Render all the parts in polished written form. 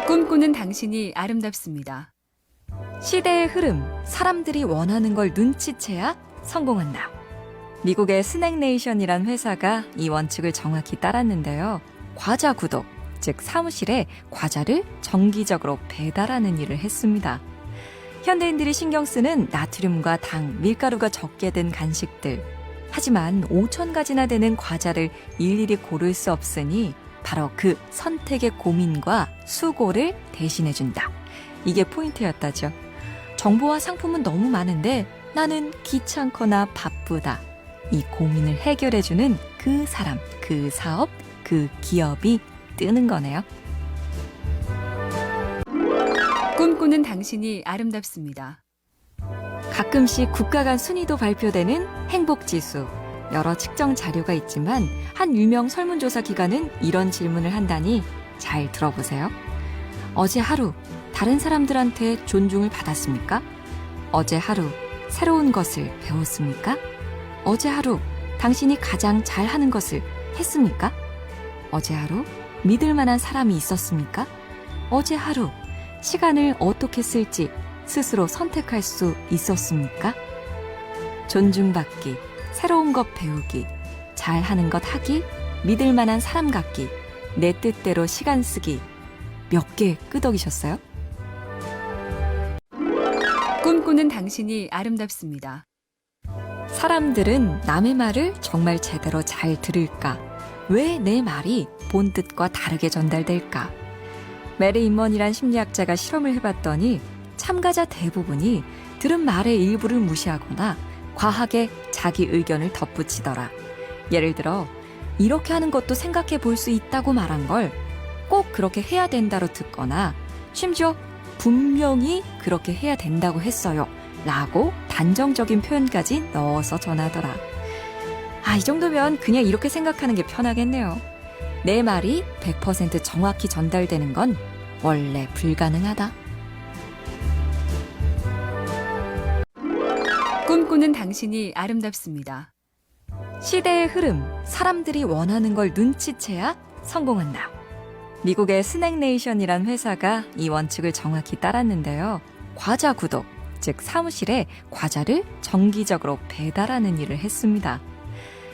꿈꾸는 당신이 아름답습니다. 시대의 흐름, 사람들이 원하는 걸 눈치채야 성공한다. 미국의 스낵네이션이란 회사가 이 원칙을 정확히 따랐는데요. 과자 구독, 즉 사무실에 과자를 정기적으로 배달하는 일을 했습니다. 현대인들이 신경 쓰는 나트륨과 당, 밀가루가 적게 든 간식들. 하지만 5,000가지나 되는 과자를 일일이 고를 수 없으니 바로 그 선택의 고민과 수고를 대신해준다. 이게 포인트였다죠. 정보와 상품은 너무 많은데 나는 귀찮거나 바쁘다. 이 고민을 해결해주는 그 사람, 그 사업, 그 기업이 뜨는 거네요. 꿈꾸는 당신이 아름답습니다. 가끔씩 국가 간 순위도 발표되는 행복지수. 여러 측정 자료가 있지만 한 유명 설문조사 기관은 이런 질문을 한다니 잘 들어보세요. 어제 하루 다른 사람들한테 존중을 받았습니까? 어제 하루 새로운 것을 배웠습니까? 어제 하루 당신이 가장 잘하는 것을 했습니까? 어제 하루 믿을 만한 사람이 있었습니까? 어제 하루 시간을 어떻게 쓸지 스스로 선택할 수 있었습니까? 존중받기, 새로운 것 배우기, 잘하는 것 하기, 믿을 만한 사람 갖기, 내 뜻대로 시간 쓰기. 몇 개 끄덕이셨어요? 꿈꾸는 당신이 아름답습니다. 사람들은 남의 말을 정말 제대로 잘 들을까? 왜 내 말이 본 뜻과 다르게 전달될까? 메리 인먼이란 심리학자가 실험을 해봤더니 참가자 대부분이 들은 말의 일부를 무시하거나 과하게 자기 의견을 덧붙이더라. 예를 들어 이렇게 하는 것도 생각해 볼 수 있다고 말한 걸 꼭 그렇게 해야 된다로 듣거나 심지어 분명히 그렇게 해야 된다고 했어요 라고 단정적인 표현까지 넣어서 전하더라. 이 정도면 그냥 이렇게 생각하는 게 편하겠네요. 내 말이 100% 정확히 전달되는 건 원래 불가능하다. 꿈꾸는 당신이 아름답습니다. 시대의 흐름, 사람들이 원하는 걸 눈치채야 성공한다. 미국의 스낵네이션이란 회사가 이 원칙을 정확히 따랐는데요. 과자 구독, 즉 사무실에 과자를 정기적으로 배달하는 일을 했습니다.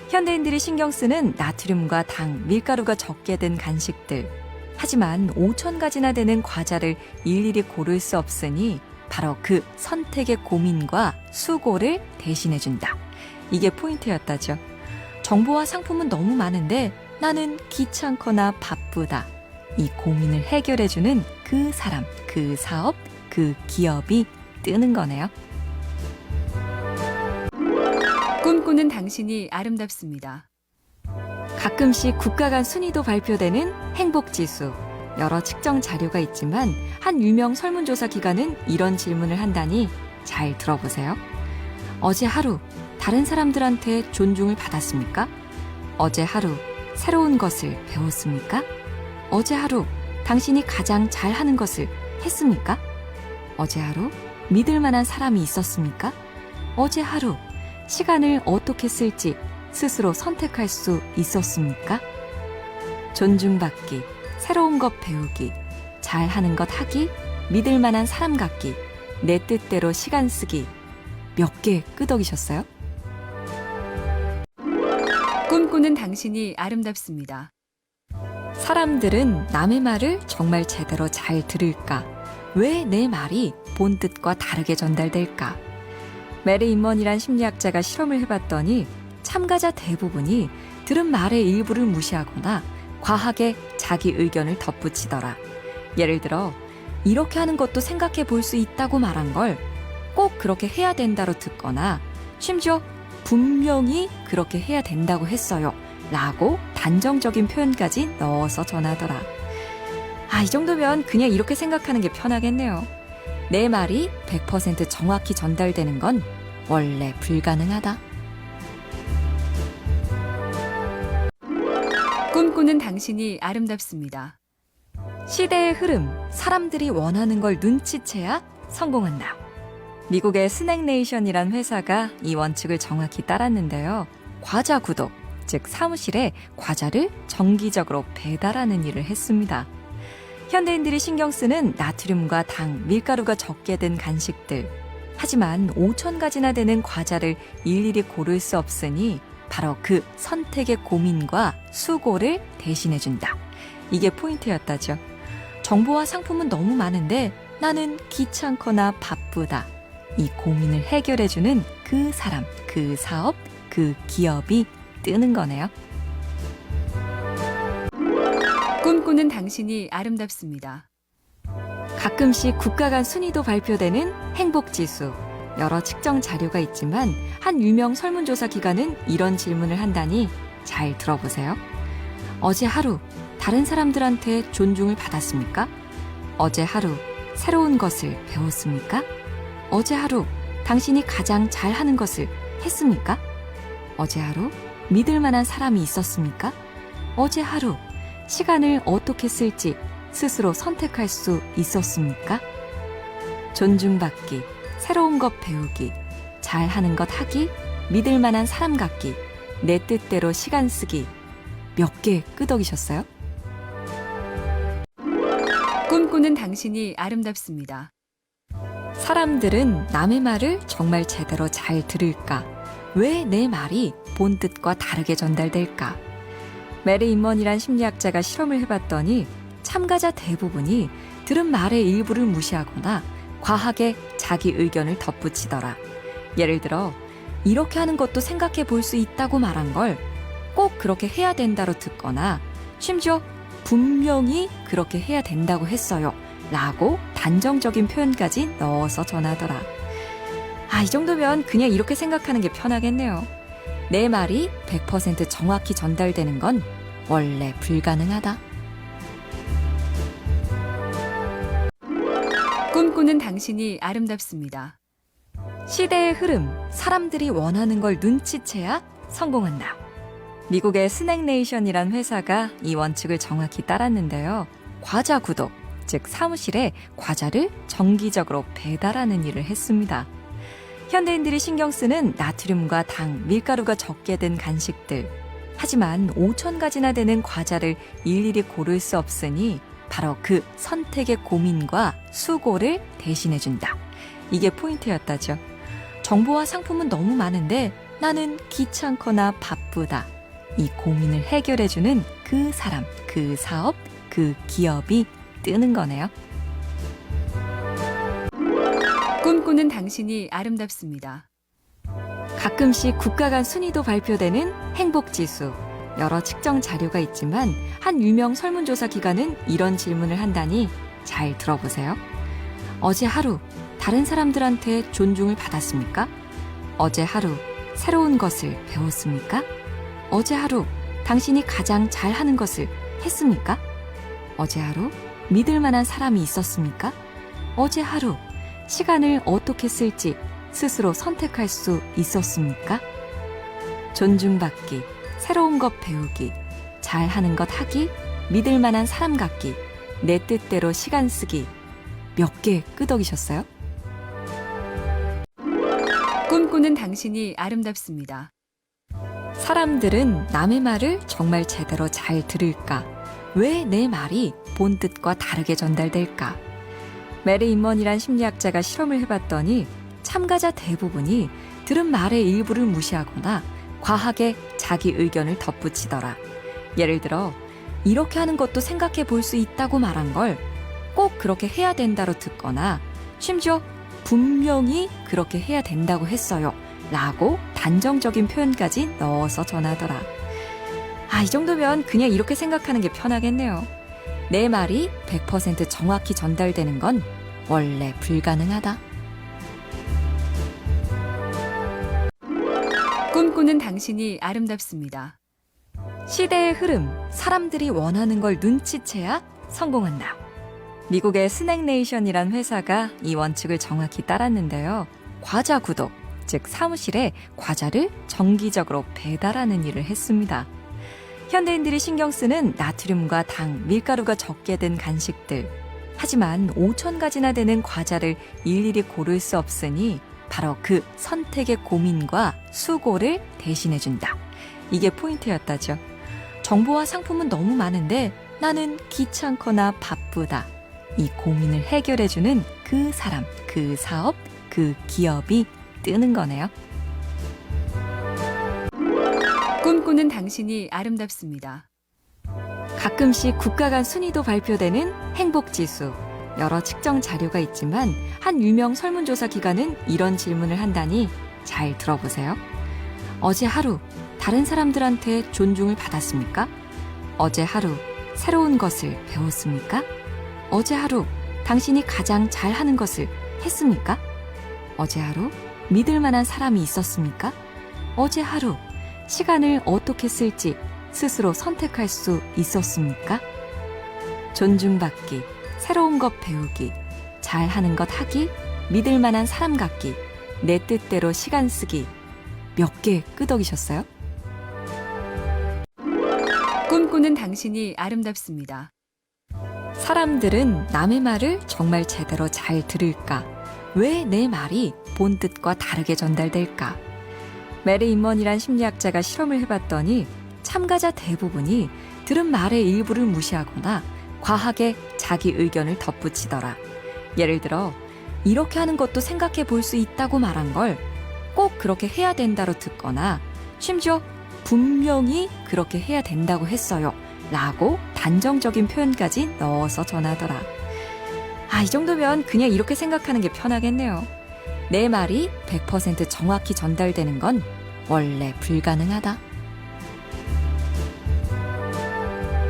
현대인들이 신경 쓰는 나트륨과 당, 밀가루가 적게 든 간식들. 하지만 5,000가지나 되는 과자를 일일이 고를 수 없으니 바로 그 선택의 고민과 수고를 대신해준다. 이게 포인트였다죠. 정보와 상품은 너무 많은데 나는 귀찮거나 바쁘다. 이 고민을 해결해주는 그 사람, 그 사업, 그 기업이 뜨는 거네요. 꿈꾸는 당신이 아름답습니다. 가끔씩 국가 간 순위도 발표되는 행복지수. 여러 측정 자료가 있지만 한 유명 설문조사 기관은 이런 질문을 한다니 잘 들어보세요. 어제 하루 다른 사람들한테 존중을 받았습니까? 어제 하루 새로운 것을 배웠습니까? 어제 하루 당신이 가장 잘하는 것을 했습니까? 어제 하루 믿을 만한 사람이 있었습니까? 어제 하루 시간을 어떻게 쓸지 스스로 선택할 수 있었습니까? 존중받기, 새로운 것 배우기, 잘하는 것 하기, 믿을 만한 사람 갖기, 내 뜻대로 시간 쓰기. 몇 개 끄덕이셨어요? 꿈꾸는 당신이 아름답습니다. 사람들은 남의 말을 정말 제대로 잘 들을까? 왜 내 말이 본 뜻과 다르게 전달될까? 메리 인먼이란 심리학자가 실험을 해봤더니 참가자 대부분이 들은 말의 일부를 무시하거나 과하게 자기 의견을 덧붙이더라. 예를 들어 이렇게 하는 것도 생각해 볼 수 있다고 말한 걸 꼭 그렇게 해야 된다로 듣거나 심지어 분명히 그렇게 해야 된다고 했어요 라고 단정적인 표현까지 넣어서 전하더라. 이 정도면 그냥 이렇게 생각하는 게 편하겠네요. 내 말이 100% 정확히 전달되는 건 원래 불가능하다. 꿈꾸는 당신이 아름답습니다. 시대의 흐름, 사람들이 원하는 걸 눈치채야 성공한다. 미국의 스낵네이션이란 회사가 이 원칙을 정확히 따랐는데요. 과자 구독, 즉 사무실에 과자를 정기적으로 배달하는 일을 했습니다. 현대인들이 신경 쓰는 나트륨과 당, 밀가루가 적게 든 간식들. 하지만 5천 가지나 되는 과자를 일일이 고를 수 없으니 바로 그 선택의 고민과 수고를 대신해준다. 이게 포인트였다죠. 정보와 상품은 너무 많은데 나는 귀찮거나 바쁘다. 이 고민을 해결해주는 그 사람, 그 사업, 그 기업이 뜨는 거네요. 꿈꾸는 당신이 아름답습니다. 가끔씩 국가 간 순위도 발표되는 행복지수. 여러 측정 자료가 있지만 한 유명 설문조사 기관은 이런 질문을 한다니 잘 들어보세요. 어제 하루 다른 사람들한테 존중을 받았습니까? 어제 하루 새로운 것을 배웠습니까? 어제 하루 당신이 가장 잘하는 것을 했습니까? 어제 하루 믿을 만한 사람이 있었습니까? 어제 하루 시간을 어떻게 쓸지 스스로 선택할 수 있었습니까? 존중받기, 새로운 것 배우기, 잘하는 것 하기, 믿을 만한 사람 갖기, 내 뜻대로 시간 쓰기. 몇 개 끄덕이셨어요? 꿈꾸는 당신이 아름답습니다. 사람들은 남의 말을 정말 제대로 잘 들을까? 왜 내 말이 본 뜻과 다르게 전달될까? 메리 인먼이란 심리학자가 실험을 해봤더니 참가자 대부분이 들은 말의 일부를 무시하거나 과하게 자기 의견을 덧붙이더라. 예를 들어 이렇게 하는 것도 생각해 볼 수 있다고 말한 걸 꼭 그렇게 해야 된다로 듣거나 심지어 분명히 그렇게 해야 된다고 했어요 라고 단정적인 표현까지 넣어서 전하더라. 이 정도면 그냥 이렇게 생각하는 게 편하겠네요. 내 말이 100% 정확히 전달되는 건 원래 불가능하다. 꿈꾸는 당신이 아름답습니다. 시대의 흐름, 사람들이 원하는 걸 눈치채야 성공한다. 미국의 스낵네이션이란 회사가 이 원칙을 정확히 따랐는데요. 과자 구독, 즉 사무실에 과자를 정기적으로 배달하는 일을 했습니다. 현대인들이 신경 쓰는 나트륨과 당, 밀가루가 적게 든 간식들. 하지만 5천 가지나 되는 과자를 일일이 고를 수 없으니 바로 그 선택의 고민과 수고를 대신해준다. 이게 포인트였다죠. 정보와 상품은 너무 많은데 나는 귀찮거나 바쁘다. 이 고민을 해결해주는 그 사람, 그 사업, 그 기업이 뜨는 거네요. 꿈꾸는 당신이 아름답습니다. 가끔씩 국가 간 순위도 발표되는 행복지수. 여러 측정 자료가 있지만 한 유명 설문조사 기관은 이런 질문을 한다니 잘 들어보세요. 어제 하루 다른 사람들한테 존중을 받았습니까? 어제 하루 새로운 것을 배웠습니까? 어제 하루 당신이 가장 잘하는 것을 했습니까? 어제 하루 믿을 만한 사람이 있었습니까? 어제 하루 시간을 어떻게 쓸지 스스로 선택할 수 있었습니까? 존중받기, 새로운 것 배우기, 잘하는 것 하기, 믿을 만한 사람 갖기, 내 뜻대로 시간 쓰기. 몇 개 끄덕이셨어요? 꿈꾸는 당신이 아름답습니다. 사람들은 남의 말을 정말 제대로 잘 들을까? 왜 내 말이 본 뜻과 다르게 전달될까? 메리 인먼이란 심리학자가 실험을 해봤더니 참가자 대부분이 들은 말의 일부를 무시하거나 과하게 자기 의견을 덧붙이더라. 예를 들어 이렇게 하는 것도 생각해 볼 수 있다고 말한 걸 꼭 그렇게 해야 된다로 듣거나 심지어 분명히 그렇게 해야 된다고 했어요 라고 단정적인 표현까지 넣어서 전하더라. 이 정도면 그냥 이렇게 생각하는 게 편하겠네요. 내 말이 100% 정확히 전달되는 건 원래 불가능하다. 꿈꾸는 당신이 아름답습니다. 시대의 흐름, 사람들이 원하는 걸 눈치채야 성공한다. 미국의 스낵네이션이란 회사가 이 원칙을 정확히 따랐는데요. 과자 구독, 즉 사무실에 과자를 정기적으로 배달하는 일을 했습니다. 현대인들이 신경 쓰는 나트륨과 당, 밀가루가 적게 든 간식들. 하지만 5천 가지나 되는 과자를 일일이 고를 수 없으니 바로 그 선택의 고민과 수고를 대신해준다. 이게 포인트였다죠. 정보와 상품은 너무 많은데 나는 귀찮거나 바쁘다. 이 고민을 해결해주는 그 사람, 그 사업, 그 기업이 뜨는 거네요. 꿈꾸는 당신이 아름답습니다. 가끔씩 국가 간 순위도 발표되는 행복지수. 여러 측정 자료가 있지만 한 유명 설문조사 기관은 이런 질문을 한다니 잘 들어보세요. 어제 하루 다른 사람들한테 존중을 받았습니까? 어제 하루 새로운 것을 배웠습니까? 어제 하루 당신이 가장 잘하는 것을 했습니까? 어제 하루 믿을 만한 사람이 있었습니까? 어제 하루 시간을 어떻게 쓸지 스스로 선택할 수 있었습니까? 존중받기, 새로운 것 배우기, 잘하는 것 하기, 믿을 만한 사람 같기, 내 뜻대로 시간 쓰기. 몇 개 끄덕이셨어요? 꿈꾸는 당신이 아름답습니다. 사람들은 남의 말을 정말 제대로 잘 들을까? 왜 내 말이 본 뜻과 다르게 전달될까? 메리 인먼이란 심리학자가 실험을 해봤더니 참가자 대부분이 들은 말의 일부를 무시하거나 과하게 자기 의견을 덧붙이더라. 예를 들어 이렇게 하는 것도 생각해 볼 수 있다고 말한 걸 꼭 그렇게 해야 된다로 듣거나 심지어 분명히 그렇게 해야 된다고 했어요 라고 단정적인 표현까지 넣어서 전하더라. 이 정도면 그냥 이렇게 생각하는 게 편하겠네요. 내 말이 100% 정확히 전달되는 건 원래 불가능하다.